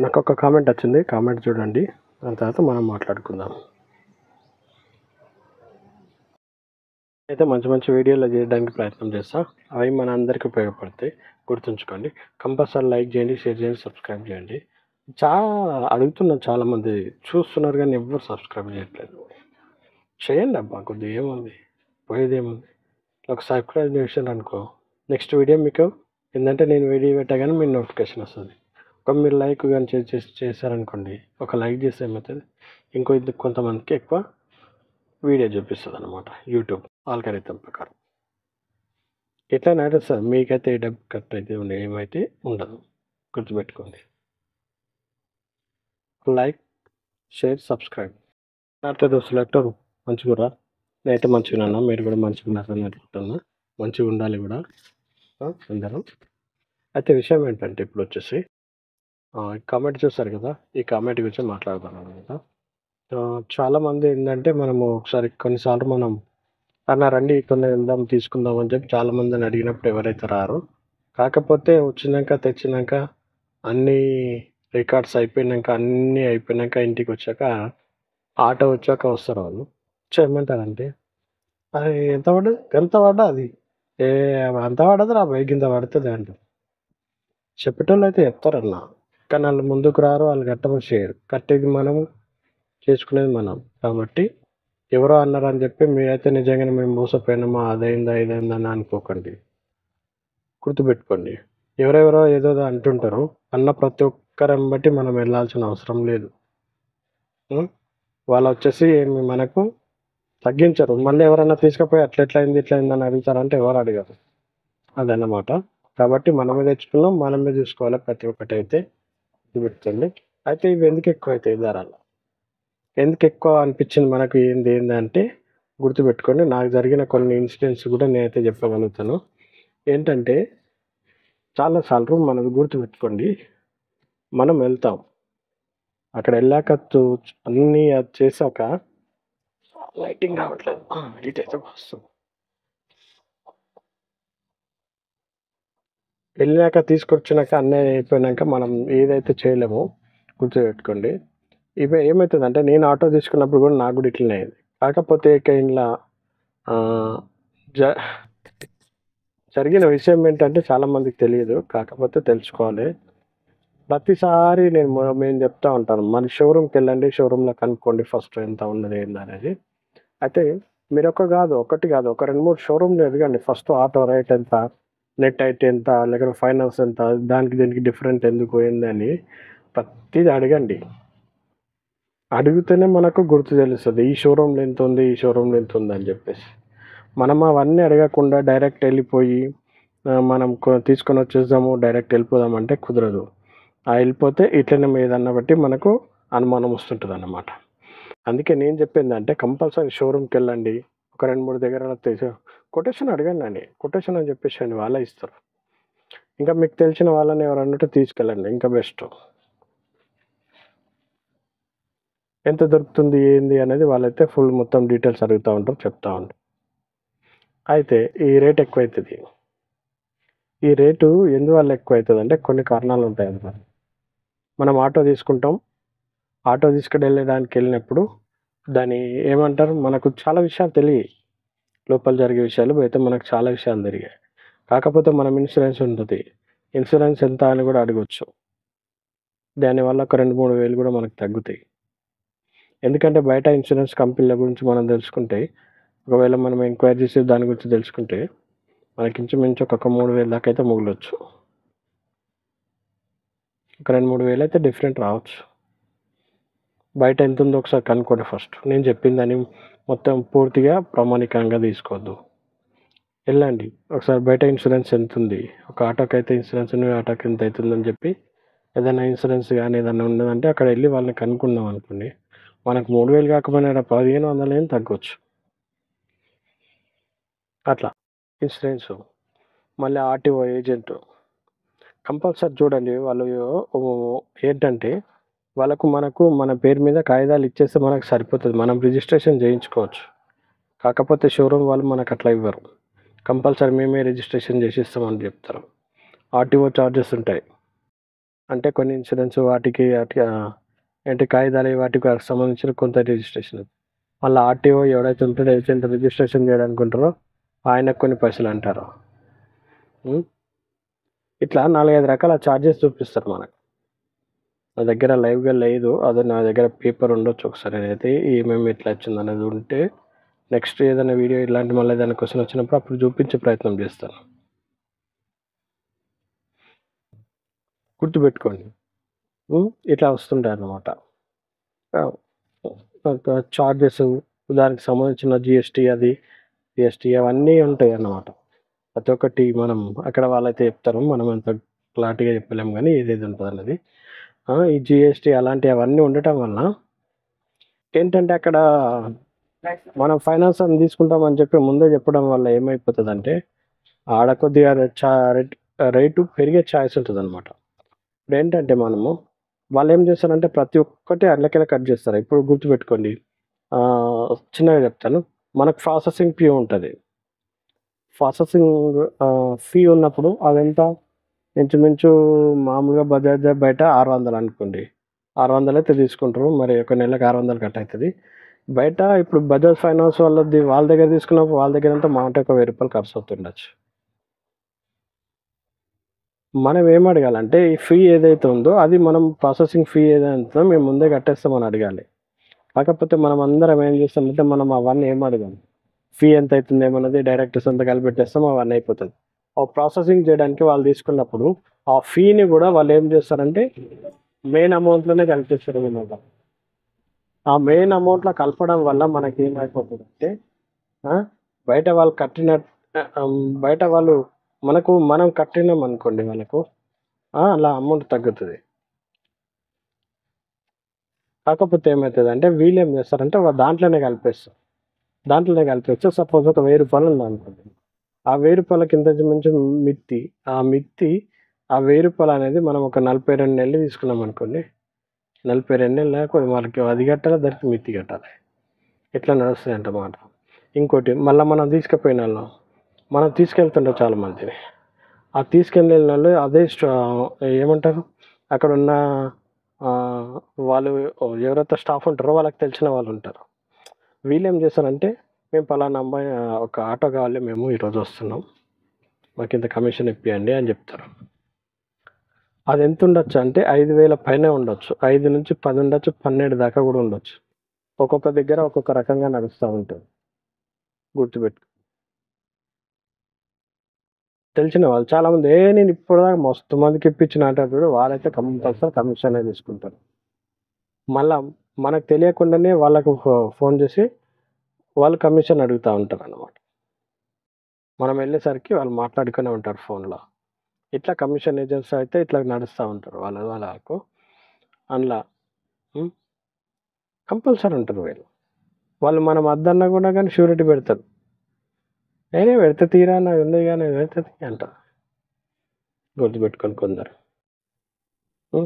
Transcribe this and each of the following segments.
నాకు ఒక కామెంట్ వచ్చింది, కామెంట్ చూడండి, దాని తర్వాత మనం మాట్లాడుకుందాం. అయితే మంచి మంచి వీడియోలు చేయడానికి ప్రయత్నం చేస్తా, అవి మన అందరికీ ఉపయోగపడతాయి, గుర్తుంచుకోండి. కంపల్సరీ లైక్ చేయండి, షేర్ చేయండి, సబ్స్క్రైబ్ చేయండి. అడుగుతున్నారు చాలామంది, చూస్తున్నారు కానీ ఎవ్వరు సబ్స్క్రైబ్ చేయట్లేదు. చేయండి అబ్బా, కొద్దిగా ఏముంది, పోయేది ఏముంది. ఒక సబ్స్క్రైబ్ చేశారు అనుకో, నెక్స్ట్ వీడియో మీకు ఏంటంటే నేను వీడియో పెట్టగానే మీకు నోటిఫికేషన్ వస్తుంది. ఒక మీరు లైక్ కానీ చేశారనుకోండి, ఒక లైక్ చేస్తే ఏమవుతుంది, కొంతమందికి ఎక్కువ వీడియో చూపిస్తుంది అనమాట యూట్యూబ్ ఆల్గరిథం ప్రకారం. ఎట్లా నడుస్తుంది, మీకైతే ఏ డబ్బు కట్ అయితే ఏమైతే ఉండదు, గుర్తుపెట్టుకోండి. Like, share, subscribe. నాతో దోస్తులు ఎట్టారు, మంచిగా నేనైతే మంచిగా ఉన్నా, మీరు కూడా మంచిగా ఉన్నారని అనుకుంటున్నా. మంచిగా ఉండాలి కూడా అందరం. అయితే విషయం ఏంటంటే ఇప్పుడు వచ్చేసి కామెంట్ చూస్తారు కదా, ఈ కామెంట్ గురించి మాట్లాడదాం అనమాట. చాలామంది ఏంటంటే మనము ఒకసారి కొన్నిసార్లు మనం రండి కొన్ని వెళ్దాం తీసుకుందాం అని చెప్పి చాలామందిని అడిగినప్పుడు ఎవరైతే రారు, కాకపోతే తెచ్చినాక అన్నీ రికార్డ్స్ అయిపోయినాక అన్నీ అయిపోయినాక ఇంటికి వచ్చాక ఆటో వచ్చాక వస్తారు వాళ్ళు. ఏమంటారంటే అది ఎంత పడ్డా అది అంత పడదు రా బైక్ ఇంత పడుతుంది అంటారు. చెప్పేటోళ్ళు అయితే చెప్తారన్న, కానీ వాళ్ళు ముందుకు రారు, వాళ్ళు చేయరు. కట్టేది మనము, చేసుకునేది మనం. కాబట్టి ఎవరో అన్నారని చెప్పి మీరైతే నిజంగానే మేము మోసపోయినామా, అదైందా ఇదైందా అని అనుకోకండి. గుర్తుపెట్టుకోండి, ఎవరెవరో ఏదో అంటుంటారు, అన్న ప్రతి ఒక్కరిని బట్టి మనం వెళ్ళాల్సిన అవసరం లేదు. వాళ్ళు వచ్చేసి మనకు తగ్గించరు. మళ్ళీ ఎవరైనా తీసుకుపోయి అట్లెట్లయింది ఇట్లయింది అని అడుగుతారంటే ఎవరు అడగరు. అదన్నమాట. కాబట్టి మనమే తెచ్చుకున్నాం, మనమే చూసుకోవాలి ప్రతి ఒక్కటి అయితే గుర్తుంది. అయితే ఇవి ఎందుకు ఎక్కువ అవుతాయి ధరలు, ఎందుకు ఎక్కువ అనిపించింది మనకు ఏంటంటే గుర్తుపెట్టుకోండి. నాకు జరిగిన కొన్ని ఇన్సిడెంట్స్ కూడా నేనైతే చెప్పగలుగుతాను. ఏంటంటే చాలాసార్లు మనం గుర్తుపెట్టుకోండి, మనం వెళ్తాం, అక్కడ వెళ్ళాక అన్నీ అది చేశాక లైటింగ్ రావట్లేదు, ఇటైతే వస్తుంది, వెళ్ళాక తీసుకొచ్చినాక అన్నీ అయిపోయినాక మనం ఏదైతే చేయలేమో గుర్తుపెట్టుకోండి. ఇవి ఏమవుతుందంటే నేను ఆటో తీసుకున్నప్పుడు కూడా నాకు కూడా ఇట్లనే అయింది. కాకపోతే ఇలా జరిగిన విషయం ఏంటంటే చాలామందికి తెలియదు, కాకపోతే తెలుసుకోవాలి. ప్రతిసారి మేము చెప్తా ఉంటాను, మన షోరూమ్కి వెళ్ళండి, షోరూంలో కనుక్కోండి ఫస్ట్ ఎంత ఉన్నది ఏందనేది. అయితే మీరు ఒకటి కాదు ఒక 2-3 షోరూమ్లు ఎదగండి. ఫస్ట్ ఆటో రేట్ ఎంత, నెట్ అయితే ఎంత, లేకపోతే ఫైనాన్స్ ఎంత, దానికి దీనికి డిఫరెంట్ ఎందుకు ఏందని ప్రతిది అడగండి. అడిగితేనే మనకు గుర్తు తెలుస్తుంది, ఈ షోరూమ్లో ఎంత ఉంది, ఈ షోరూమ్లో ఎంత ఉంది అని చెప్పేసి. మనం అవన్నీ అడగకుండా డైరెక్ట్ వెళ్ళిపోయి మనం తీసుకొని వచ్చేద్దాము, డైరెక్ట్ వెళ్ళిపోదాం అంటే కుదరదు. వెళ్ళిపోతే ఇట్లనే ఏదన్నా బట్టి మనకు అనుమానం వస్తుంటుంది అన్నమాట. అందుకే నేను చెప్పింది అంటే కంపల్సరీ షోరూమ్కి వెళ్ళండి, ఒక 2-3 దగ్గర కొటేషన్ అడగండి, కొటేషన్ అని చెప్పేసి వాళ్ళే ఇస్తారు. ఇంకా మీకు తెలిసిన వాళ్ళని ఎవరన్నట్టు తీసుకెళ్ళండి, ఇంకా బెస్ట్. ఎంత దొరుకుతుంది ఏంది అనేది వాళ్ళైతే ఫుల్ మొత్తం డీటెయిల్స్ అడుగుతూ ఉంటారు, చెప్తూ ఉంటారు. అయితే ఈ రేట్ ఎక్కువ అవుతుంది. ఈ రేటు ఎందువల్ల ఎక్కువ అవుతుంది అంటే కొన్ని కారణాలు ఉంటాయి అన్నమాట. మనం ఆటో తీసుకుంటాం, ఆటో వెళ్ళడానికి వెళ్ళినప్పుడు దాని ఏమంటారు, మనకు చాలా విషయాలు తెలియవు, లోపల జరిగే విషయాలు అయితే మనకు చాలా విషయాలు జరిగాయి. కాకపోతే మనం ఇన్సూరెన్స్ ఉంటుంది, ఇన్సూరెన్స్ ఎంత అని కూడా అడగవచ్చు. దానివల్ల ఒక 2-3 వేలు కూడా మనకు తగ్గుతాయి. ఎందుకంటే బయట ఇన్సూరెన్స్ కంపెనీల గురించి మనం తెలుసుకుంటే, ఒకవేళ మనం ఎంక్వైరీ చేసి దాని గురించి తెలుసుకుంటే మనకి ఇంచుమించు ఒక 3,000 దాకా అయితే మిగలొచ్చు. ఒక 2-3 వేలు అయితే డిఫరెంట్ రావచ్చు. బయట ఎంత ఉందో ఒకసారి కనుక్కోండి ఫస్ట్. నేను చెప్పిందని మొత్తం పూర్తిగా ప్రామాణికంగా తీసుకోవద్దు. వెళ్ళండి ఒకసారి, బయట ఇన్సూరెన్స్ ఎంత ఉంది, ఒక ఆటోకి అయితే ఇన్సూరెన్స్ ఉంది, ఆటోకి ఎంత అవుతుందని చెప్పి ఏదైనా ఇన్సూరెన్స్ కానీ ఏదైనా ఉన్నదంటే అక్కడ వెళ్ళి వాళ్ళని కనుక్కున్నాం అనుకోండి, మనకు 3,000 కాకపోయినా 1,500 ఏం తగ్గవచ్చు. అట్లా ఇన్సూరెన్స్. మళ్ళీ ఆర్టీఓ ఏజెంట్ కంపల్సరీ చూడండి. వాళ్ళు ఏంటంటే మనకు మన పేరు మీద కాగితాలు ఇచ్చేస్తే మనకు సరిపోతుంది, మనం రిజిస్ట్రేషన్ చేయించుకోవచ్చు. కాకపోతే షోరూమ్ వాళ్ళు మనకు అట్లా ఇవ్వరు, కంపల్సరీ మేమే రిజిస్ట్రేషన్ చేసి ఇస్తామని చెప్తారు. ఆర్టీఓ ఛార్జెస్ ఉంటాయి. అంటే కొన్ని ఇన్సూరెన్స్ వాటికి ఏంటి కాగితాలు వాటికి సంబంధించిన కొంత రిజిస్ట్రేషన్. మళ్ళీ ఆర్టీఓ ఎవడైతే ఉంటాడో ఏజెంట్ రిజిస్ట్రేషన్ చేయడానికి ఉంటారో ఆయనకు కొన్ని పైసలు అంటారు. ఇట్లా 4-5 రకాల ఛార్జెస్ చూపిస్తారు మనకు. నా దగ్గర లైవ్గా లేదు, అదే నా దగ్గర పేపర్ ఉండొచ్చు. ఒకసారి అయితే ఏమేమి ఎట్లా వచ్చింది అనేది ఉంటే నెక్స్ట్ ఏదైనా వీడియో ఇలాంటి మళ్ళీ ఏదైనా క్వశ్చన్ వచ్చినప్పుడు అప్పుడు చూపించే ప్రయత్నం చేస్తాను. గుర్తుపెట్టుకోండి, ఇట్లా వస్తుంటాయి అన్నమాట చార్జెస్. దానికి సంబంధించిన జిఎస్టీ అవన్నీ ఉంటాయి అన్నమాట. ప్రతి ఒక్కటి మనం అక్కడ వాళ్ళైతే చెప్తారు, మనం అంత క్లారిటీగా చెప్పలేము కానీ ఏదేది ఉంటుంది అన్నది. ఈ జిఎస్టీ అలాంటివి అవన్నీ ఉండటం వల్ల ఏంటంటే అక్కడ మనం ఫైనాన్స్ అని తీసుకుంటామని చెప్పి ముందే చెప్పడం వల్ల ఏమైపోతుందంటే ఆడ కొద్దిగా రేటు పెరిగే ఛాయిస్ ఉంటుంది అనమాట. ఇప్పుడు ఏంటంటే వాళ్ళు ఏం చేస్తారంటే ప్రతి ఒక్కటి అట్లకెళ్ళి కట్ చేస్తారు. ఇప్పుడు గుర్తుపెట్టుకోండి, చిన్నగా చెప్తాను. మనకు ప్రాసెసింగ్ ఫీ ఉంటుంది. ప్రాసెసింగ్ ఫీ ఉన్నప్పుడు అదెంత, ఇంచుమించు మామూలుగా బజాజ్ బయట 600 అనుకోండి. 600 అయితే తీసుకుంటారు. మరి ఒక నెలకు 600 కట్ అవుతుంది. బయట ఇప్పుడు బజాజ్ ఫైనాన్స్ వాళ్ళ దగ్గర తీసుకున్నప్పుడు వాళ్ళ దగ్గర అంతా మాట ఒక 1000 రూపాయలు ఖర్చు అవుతుండొచ్చు. మనం ఏం అడగాలంటే ఈ ఫీ ఏదైతే ఉందో అది మనం ప్రాసెసింగ్ ఫీ ఏదైతే మేము ముందే కట్టేస్తామని అడగాలి. కాకపోతే మనం అందరం ఏం చేస్తామంటే మనం అవన్నీ ఏం అడగాలి, ఫీ ఎంత అవుతుంది ఏమన్నది డైరెక్ట్ సంతకాలు పెట్టేస్తాం, అవన్నీ అయిపోతుంది. ఆ ప్రాసెసింగ్ చేయడానికి వాళ్ళు తీసుకున్నప్పుడు ఆ ఫీని కూడా వాళ్ళు ఏం చేస్తారంటే మెయిన్ అమౌంట్లోనే కలిపేస్తారు అనమాట. ఆ మెయిన్ అమౌంట్లో కలపడం వల్ల మనకి ఏమైపోతుందంటే బయట వాళ్ళు కట్టిన బయట వాళ్ళు మనం కట్టినాం అనుకోండి వాళ్ళకు అలా అమౌంట్ తగ్గుతుంది. కాకపోతే ఏమవుతుంది అంటే వీళ్ళు ఏం చేస్తారంటే దాంట్లోనే కలిపేస్తే సపోజ్ ఒక 1000 రూపాయలు ఉంది అనుకోండి. ఆ 1000 రూపాయలకి ఇంత మించి మిత్తి, ఆ 1000 రూపాయలు అనేది మనం ఒక 42 నెలలు తీసుకున్నాం అనుకోండి. 42 నెలలకు వాళ్ళకి అది కట్టాలి, దానికి మిత్తి కట్టాలి. ఇట్లా నడుస్తుంది అన్నమాట. ఇంకోటి మళ్ళీ మనం తీసుకెళ్తుంటాం చాలామందిని. ఆ తీసుకెళ్ళిన వాళ్ళు అదే ఏమంటారు అక్కడ ఉన్న వాళ్ళు ఎవరైతే స్టాఫ్ ఉంటారో వాళ్ళకి తెలిసిన వాళ్ళు ఉంటారు. వీళ్ళు ఏం చేస్తారంటే మేము పలానా అమ్మాయి ఒక ఆటో కావాలి, మేము ఈరోజు వస్తున్నాం, మాకు ఇంత కమిషన్ ఇప్పియండి అని చెప్తారు. అది ఎంత ఉండొచ్చు అంటే 5,000 పైనే ఉండొచ్చు, 5 నుంచి 10 ఉండొచ్చు, 12 దాకా కూడా ఉండొచ్చు. ఒక్కొక్క దగ్గర ఒక్కొక్క రకంగా నడుస్తూ ఉంటుంది. గుర్తుపెట్టు తెలిసిన వాళ్ళు చాలామంది నేను ఇప్పటిదాకా మస్తు మందికి ఇప్పించిన అంటారు, వాళ్ళైతే కంపల్సరీ కమిషన్ తీసుకుంటారు. మళ్ళా మనకు తెలియకుండానే వాళ్ళకు ఫోన్ చేసి వాళ్ళు కమిషన్ అడుగుతూ ఉంటారు అన్నమాట. మనం వెళ్ళేసరికి వాళ్ళు మాట్లాడుకునే ఉంటారు ఫోన్లో. ఇట్లా కమిషన్ ఏజెంట్స్ అయితే ఇట్లా నడుస్తూ ఉంటారు వాళ్ళకు. అందులో కంపల్సరీ ఉంటారు వాళ్ళు మనం వద్దన్నా కూడా కానీ షూరిటీ పెడతారు. నేనే పెడితే తీరా నాకు ఉంది కానీ పెడితే అంటారు. గుర్తుపెట్టుకొని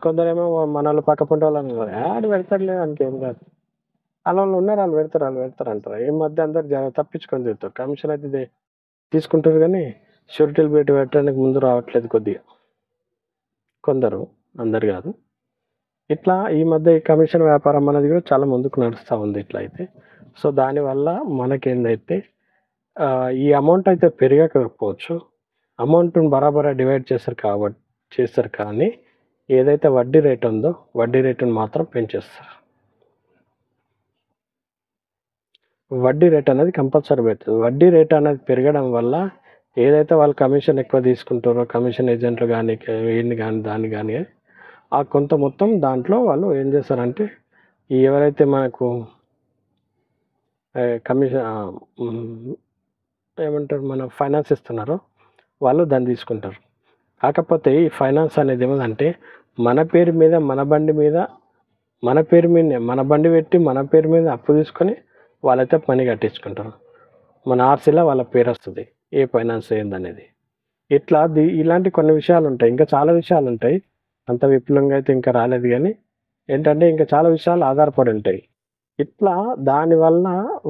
కొందరేమో మన వాళ్ళు పక్క పంట వాళ్ళని యాడ్ పెడతారులే అంకేం కాదు, అలా వాళ్ళు ఉన్నారు, వాళ్ళు పెడతారు అంటారు. ఈ మధ్య అందరు తప్పించుకొని తిరుగుతారు. కమిషన్ అయితే తీసుకుంటారు కానీ షూరిటీలు పెట్టడానికి ముందు రావట్లేదు కొద్దిగా కొందరు, అందరు కాదు. ఇట్లా ఈ మధ్య ఈ కమిషన్ వ్యాపారం అనేది కూడా చాలా ముందుకు నడుస్తూ ఉంది ఇట్లా అయితే. సో దానివల్ల మనకేందైతే ఈ అమౌంట్ అయితే పెరగకపోవచ్చు, అమౌంట్ని బరాబరా డివైడ్ చేస్తారు కానీ ఏదైతే వడ్డీ రేట్ ఉందో వడ్డీ రేటును మాత్రం పెంచేస్తారు. వడ్డీ రేట్ అనేది కంపల్సరీ పెడుతుంది. వడ్డీ రేట్ అనేది పెరగడం వల్ల ఏదైతే వాళ్ళు కమిషన్ ఎక్కువ తీసుకుంటారో కమిషన్ ఏజెంట్లు కానీ వీడిని కానీ దాన్ని కానీ ఆ కొంత మొత్తం దాంట్లో వాళ్ళు ఏం చేస్తారంటే ఎవరైతే మనకు కమిషన్ ఏమంటారు మన ఫైనాన్స్ ఇస్తున్నారో వాళ్ళు దాన్ని తీసుకుంటారు. కాకపోతే ఈ ఫైనాన్స్ అనేది ఏమంటే మన పేరు మీద మన బండి పెట్టి మన పేరు మీద అప్పు తీసుకొని వాళ్ళైతే పని కట్టించుకుంటారు. మన ఆర్సీలో వాళ్ళ పేరు వస్తుంది ఏ ఫైనాన్స్ ఏందనేది. ఇట్లా ఇలాంటి కొన్ని విషయాలు ఉంటాయి, ఇంకా చాలా విషయాలు ఉంటాయి. అంత విపులంగా అయితే ఇంకా రాలేదు కానీ ఏంటంటే ఇంకా చాలా విషయాలు ఆధారపడి ఉంటాయి. ఇట్లా దానివల్ల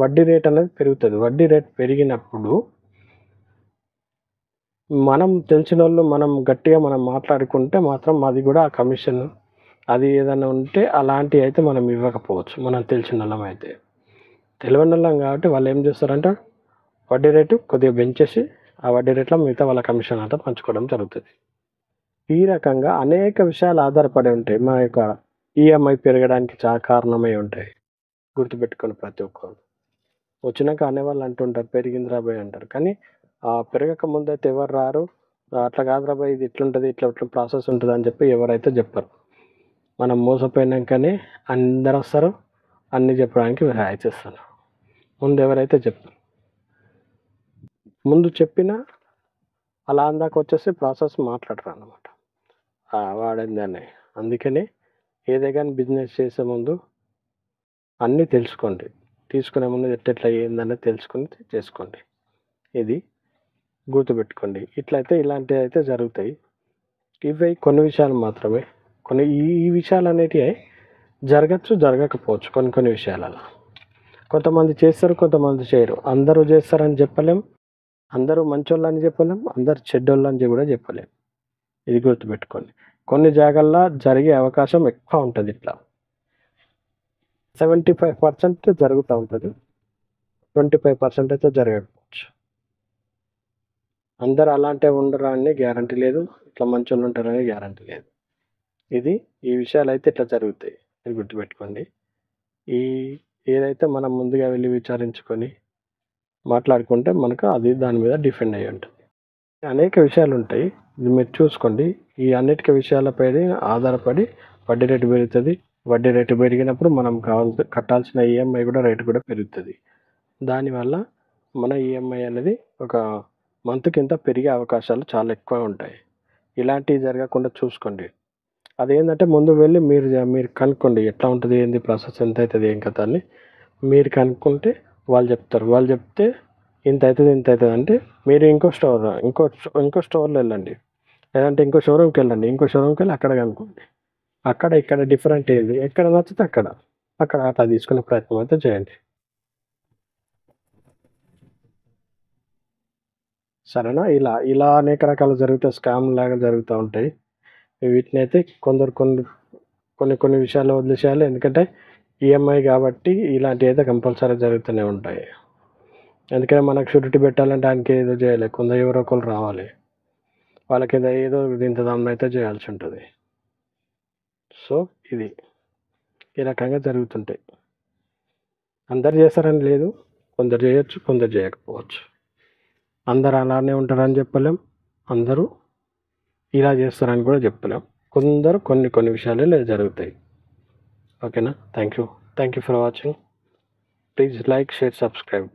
వడ్డీ రేట్ అనేది పెరుగుతుంది. వడ్డీ రేట్ పెరిగినప్పుడు మనం తెలిసినోళ్ళు మనం గట్టిగా మనం మాట్లాడుకుంటే మాత్రం అది కూడా ఆ కమిషన్ అది ఏదైనా ఉంటే అలాంటివి అయితే మనం ఇవ్వకపోవచ్చు, మనం తెలిసినోళ్ళం అయితే. తెలియనోళ్ళం కాబట్టి వాళ్ళు ఏం చేస్తారంటే వడ్డీ రేటు కొద్దిగా పెంచేసి ఆ వడ్డీ రేట్లో మిగతా వాళ్ళ కమిషన్ అంతా పంచుకోవడం జరుగుతుంది. ఈ రకంగా అనేక విషయాలు ఆధారపడి ఉంటాయి. మా యొక్క ఈఎంఐ పెరగడానికి కారణమై ఉంటాయి. గుర్తుపెట్టుకోండి ప్రతి ఒక్కరు. వచ్చినాక అనేవాళ్ళు అంటుంటారు పెరిగిందిరా భయ్ అంటారు. కానీ పెరగక ముందైతే ఎవరు రారు. అట్లా కాదురా భయ్ ఇది ఇట్లుంటది, ఇట్లా ప్రాసెస్ ఉంటుంది అని చెప్పి ఎవరైతే చెప్పరు. మనం మోసపోయినాకనే అందరు వస్తారు అన్నీ చెప్పడానికి చేస్తారు. ముందు ఎవరైతే చెప్పరు, ముందు చెప్పినా అలా అందాక వచ్చేసి ప్రాసెస్ మాట్లాడరు అన్నమాట. వాడిందని. అందుకని ఏదే కానీ బిజినెస్ చేసే ముందు అన్నీ తెలుసుకోండి. తీసుకునే ముందు ఎట్లా ఏందనేది తెలుసుకొని చేసుకోండి. ఇది గుర్తుపెట్టుకోండి. ఇలాంటివి అయితే జరుగుతాయి. ఇవి కొన్ని విషయాలు మాత్రమే. కొన్ని ఈ విషయాలు అనేటివి జరగచ్చు, జరగకపోవచ్చు కొన్ని విషయాలలో. కొంతమంది చేస్తారు, కొంతమంది చేయరు. అందరూ చేస్తారని చెప్పలేం, అందరూ మంచోళ్ళని చెప్పలేం, అందరు చెడ్డోళ్ళని కూడా చెప్పలేం. ఇది గుర్తుపెట్టుకోండి. కొన్ని జాగాల్లో జరిగే అవకాశం ఎక్కువ ఉంటుంది. ఇట్లా 75% జరుగుతూ ఉంటుంది, 25% అయితే జరగకపోవచ్చు. అందరూ అలాంటి ఉండరు అని గ్యారంటీ లేదు, ఇట్లా మంచోళ్ళు ఉంటారని గ్యారంటీ లేదు. ఈ విషయాలు అయితే ఇట్లా జరుగుతాయి. ఇది గుర్తుపెట్టుకోండి. ఏదైతే మనం ముందుగా వెళ్ళి విచారించుకొని మాట్లాడుకుంటే మనకు అది దాని మీద డిపెండ్ అయ్యి ఉంటుంది. అనేక విషయాలు ఉంటాయి, ఇది మీరు చూసుకోండి. ఈ అన్నిటికీ విషయాలపై ఆధారపడి వడ్డీ రేటు పెరుగుతుంది. వడ్డీ రేటు పెరిగినప్పుడు మనం కట్టాల్సిన ఈఎంఐ కూడా రేటు కూడా పెరుగుతుంది. దానివల్ల మన ఈఎంఐ అనేది ఒక మంత్ కింద పెరిగే అవకాశాలు చాలా ఎక్కువ ఉంటాయి. ఇలాంటివి జరగకుండా చూసుకోండి. అదేంటంటే ముందు వెళ్ళి మీరు కనుక్కోండి ఎట్లా ఉంటుంది, ఏంది ప్రాసెస్, ఎంత అవుతుంది, ఏం కథ అని మీరు కనుక్కుంటే వాళ్ళు చెప్తారు. వాళ్ళు చెప్తే ఇంత అవుతుంది అంటే మీరు ఇంకో స్టోర్లో వెళ్ళండి, లేదంటే ఇంకో షోరూమ్కి వెళ్ళండి. ఇంకో షోరూమ్కి వెళ్ళి అక్కడ కనుక్కోండి. ఇక్కడ డిఫరెంట్ ఏంది, ఎక్కడ నచ్చితే అక్కడ అట్లా తీసుకునే ప్రయత్నం అయితే చేయండి. సరేనా? ఇలా అనేక రకాలు జరుగుతాయి, స్కామ్ లాగా జరుగుతూ ఉంటాయి. వీటిని అయితే కొన్ని విషయాలు వదిలేసేయాలి. ఎందుకంటే ఈఎంఐ కాబట్టి ఇలాంటివి అయితే కంపల్సరీ జరుగుతూనే ఉంటాయి. ఎందుకంటే మనకు షూరిటీ పెట్టాలంటే ఆయనకి ఏదో చేయాలి, ఎవరో ఒకరు రావాలి, వాళ్ళకి ఏదో ఇంత దాన్ని అయితే చేయాల్సి ఉంటుంది. సో ఈ రకంగా జరుగుతుంటాయి. అందరు చేస్తారని లేదు, కొందరు చేయొచ్చు, కొందరు చేయకపోవచ్చు. అందరు అలానే ఉంటారని చెప్పలేం, అందరూ ఇలా చేస్తారని కూడా చెప్పలేం. కొందరు కొన్ని విషయాలు జరుగుతాయి. ఓకేనా? Thank you for watching. Please like, share, subscribe.